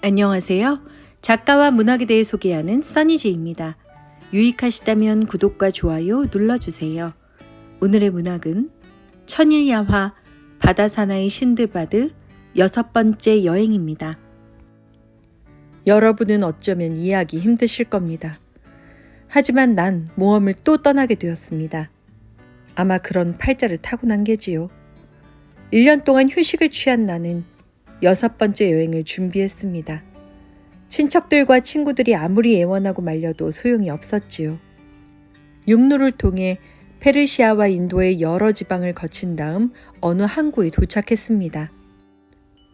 안녕하세요. 작가와 문학에 대해 소개하는 써니지입니다. 유익하시다면 구독과 좋아요 눌러주세요. 오늘의 문학은 천일야화 바다사나이 신드바드 6번째 여행입니다. 여러분은 어쩌면 이해하기 힘드실 겁니다. 하지만 난 모험을 또 떠나게 되었습니다. 아마 그런 팔자를 타고난 게지요. 1년 동안 휴식을 취한 나는 6번째 여행을 준비했습니다. 친척들과 친구들이 아무리 애원하고 말려도 소용이 없었지요. 육로를 통해 페르시아와 인도의 여러 지방을 거친 다음 어느 항구에 도착했습니다.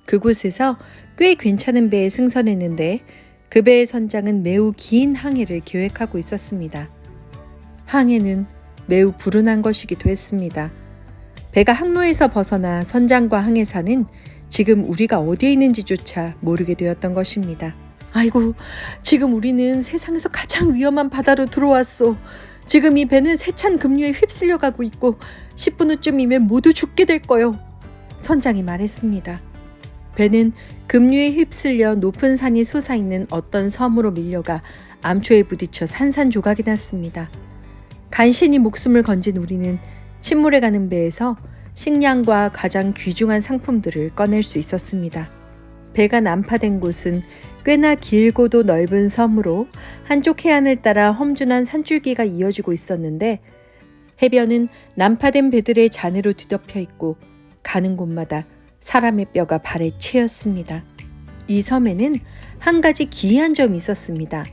그곳에서 꽤 괜찮은 배에 승선했는데 그 배의 선장은 매우 긴 항해를 계획하고 있었습니다. 항해는 매우 불운한 것이기도 했습니다. 배가 항로에서 벗어나 선장과 항해사는 지금 우리가 어디에 있는지조차 모르게 되었던 것입니다. 아이고, 지금 우리는 세상에서 가장 위험한 바다로 들어왔어. 지금 이 배는 세찬 급류에 휩쓸려 가고 있고 10분 후쯤이면 모두 죽게 될 거요. 선장이 말했습니다. 배는 급류에 휩쓸려 높은 산이 솟아있는 어떤 섬으로 밀려가 암초에 부딪혀 산산조각이 났습니다. 간신히 목숨을 건진 우리는 침몰해 가는 배에서 식량과 가장 귀중한 상품들을 꺼낼 수 있었습니다. 배가 난파된 곳은 꽤나 길고도 넓은 섬으로 한쪽 해안을 따라 험준한 산줄기가 이어지고 있었는데 해변은 난파된 배들의 잔해로 뒤덮여 있고 가는 곳마다 사람의 뼈가 발에 채였습니다. 이 섬에는 한 가지 기이한 점이 있었습니다.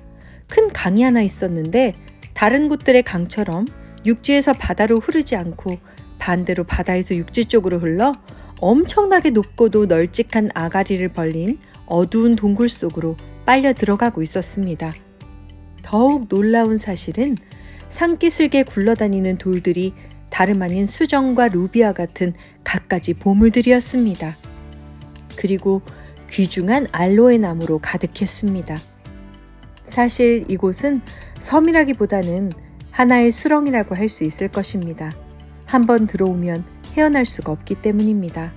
큰 강이 하나 있었는데 다른 곳들의 강처럼 육지에서 바다로 흐르지 않고 반대로 바다에서 육지 쪽으로 흘러 엄청나게 높고도 널찍한 아가리를 벌린 어두운 동굴 속으로 빨려 들어가고 있었습니다. 더욱 놀라운 사실은 산기슭에 굴러다니는 돌들이 다름 아닌 수정과 루비와 같은 갖가지 보물들이었습니다. 그리고 귀중한 알로에 나무로 가득했습니다. 사실 이곳은 섬이라기보다는 하나의 수렁이라고 할 수 있을 것입니다. 한번 들어오면 헤어날 수가 없기 때문입니다.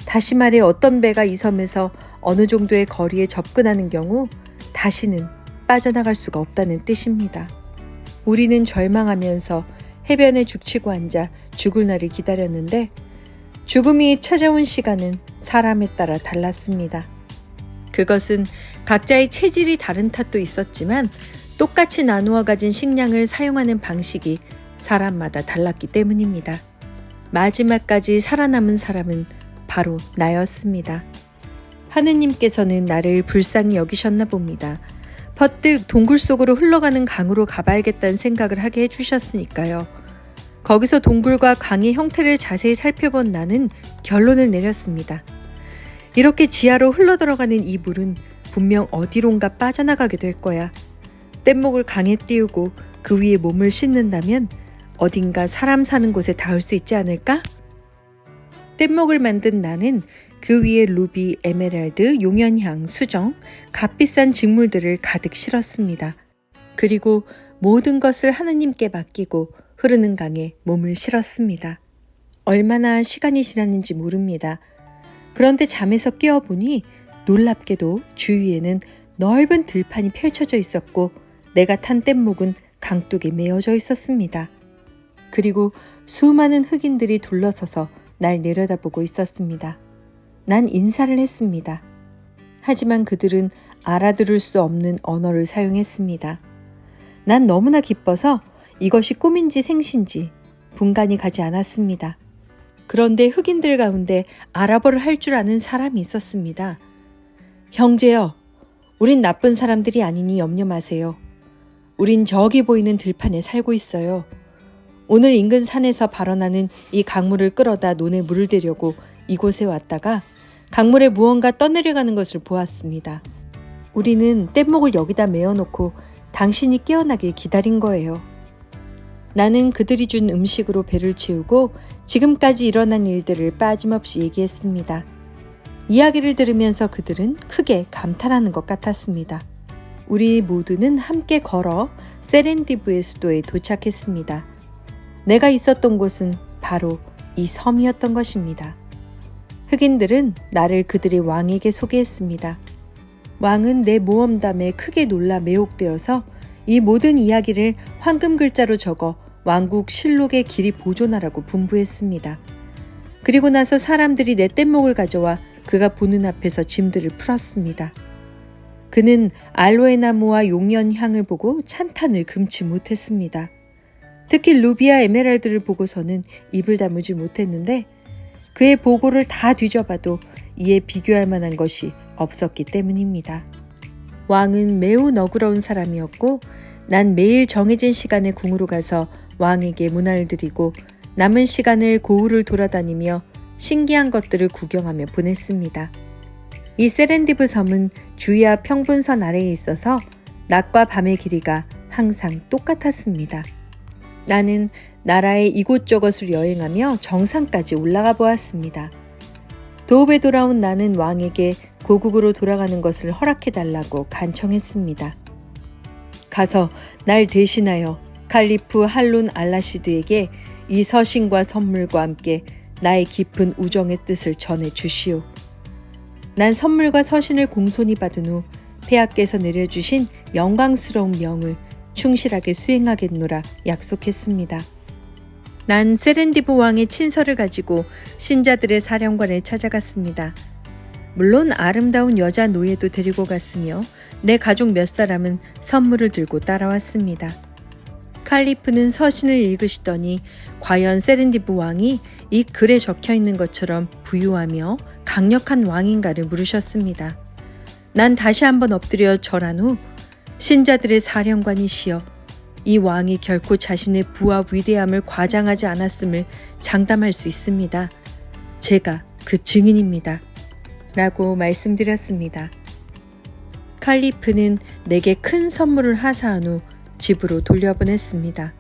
다시 말해 어떤 배가 이 섬에서 어느 정도의 거리에 접근하는 경우 다시는 빠져나갈 수가 없다는 뜻입니다. 우리는 절망하면서 해변에 죽치고 앉아 죽을 날을 기다렸는데 죽음이 찾아온 시간은 사람에 따라 달랐습니다. 그것은 각자의 체질이 다른 탓도 있었지만 똑같이 나누어 가진 식량을 사용하는 방식이 사람마다 달랐기 때문입니다. 마지막까지 살아남은 사람은 바로 나였습니다. 하느님께서는 나를 불쌍히 여기셨나 봅니다. 퍼뜩 동굴 속으로 흘러가는 강으로 가봐야겠다는 생각을 하게 해주셨으니까요. 거기서 동굴과 강의 형태를 자세히 살펴본 나는 결론을 내렸습니다. 이렇게 지하로 흘러들어가는 이 물은 분명 어디론가 빠져나가게 될 거야. 뗏목을 강에 띄우고 그 위에 몸을 싣는다면 어딘가 사람 사는 곳에 닿을 수 있지 않을까? 뗏목을 만든 나는 그 위에 루비, 에메랄드, 용연향, 수정, 값비싼 직물들을 가득 실었습니다. 그리고 모든 것을 하느님께 맡기고 흐르는 강에 몸을 실었습니다. 얼마나 시간이 지났는지 모릅니다. 그런데 잠에서 깨어보니 놀랍게도 주위에는 넓은 들판이 펼쳐져 있었고 내가 탄 뗏목은 강둑에 메어져 있었습니다. 그리고 수많은 흑인들이 둘러서서 날 내려다보고 있었습니다. 난 인사를 했습니다. 하지만 그들은 알아들을 수 없는 언어를 사용했습니다. 난 너무나 기뻐서 이것이 꿈인지 생신지 분간이 가지 않았습니다. 그런데 흑인들 가운데 아랍어를 할 줄 아는 사람이 있었습니다. 형제여, 우린 나쁜 사람들이 아니니 염려 마세요. 우린 저기 보이는 들판에 살고 있어요. 오늘 인근 산에서 발원하는 이 강물을 끌어다 논에 물을 대려고 이곳에 왔다가 강물에 무언가 떠내려가는 것을 보았습니다. 우리는 뗏목을 여기다 메어놓고 당신이 깨어나길 기다린 거예요. 나는 그들이 준 음식으로 배를 채우고 지금까지 일어난 일들을 빠짐없이 얘기했습니다. 이야기를 들으면서 그들은 크게 감탄하는 것 같았습니다. 우리 모두는 함께 걸어 세렌디브의 수도에 도착했습니다. 내가 있었던 곳은 바로 이 섬이었던 것입니다. 흑인들은 나를 그들의 왕에게 소개했습니다. 왕은 내 모험담에 크게 놀라 매혹되어서 이 모든 이야기를 황금 글자로 적어 왕국 실록에 길이 보존하라고 분부했습니다. 그리고 나서 사람들이 내 뗏목을 가져와 그가 보는 앞에서 짐들을 풀었습니다. 그는 알로에 나무와 용연향을 보고 찬탄을 금치 못했습니다. 특히 루비아 에메랄드를 보고서는 입을 다무지 못했는데 그의 보고를 다 뒤져봐도 이에 비교할 만한 것이 없었기 때문입니다. 왕은 매우 너그러운 사람이었고 난 매일 정해진 시간에 궁으로 가서 왕에게 문화를 드리고 남은 시간을 고을을 돌아다니며 신기한 것들을 구경하며 보냈습니다. 이 세렌디브 섬은 주야 평분선 아래에 있어서 낮과 밤의 길이가 항상 똑같았습니다. 나는 나라의 이곳저곳을 여행하며 정상까지 올라가 보았습니다. 도읍에 돌아온 나는 왕에게 고국으로 돌아가는 것을 허락해달라고 간청했습니다. 가서 날 대신하여 칼리프 할룬 알라시드에게 이 서신과 선물과 함께 나의 깊은 우정의 뜻을 전해 주시오. 난 선물과 서신을 공손히 받은 후 폐하께서 내려주신 영광스러운 명을 충실하게 수행하겠노라 약속했습니다. 난 세렌디브 왕의 친서를 가지고 신자들의 사령관을 찾아갔습니다. 물론 아름다운 여자 노예도 데리고 갔으며 내 가족 몇 사람은 선물을 들고 따라왔습니다. 칼리프는 서신을 읽으시더니 과연 세렌디브 왕이 이 글에 적혀 있는 것처럼 부유하며 강력한 왕인가를 물으셨습니다. 난 다시 한번 엎드려 절한 후 신자들의 사령관이시여, 이 왕이 결코 자신의 부와 위대함을 과장하지 않았음을 장담할 수 있습니다. 제가 그 증인입니다. 라고 말씀드렸습니다. 칼리프는 내게 큰 선물을 하사한 후 집으로 돌려보냈습니다.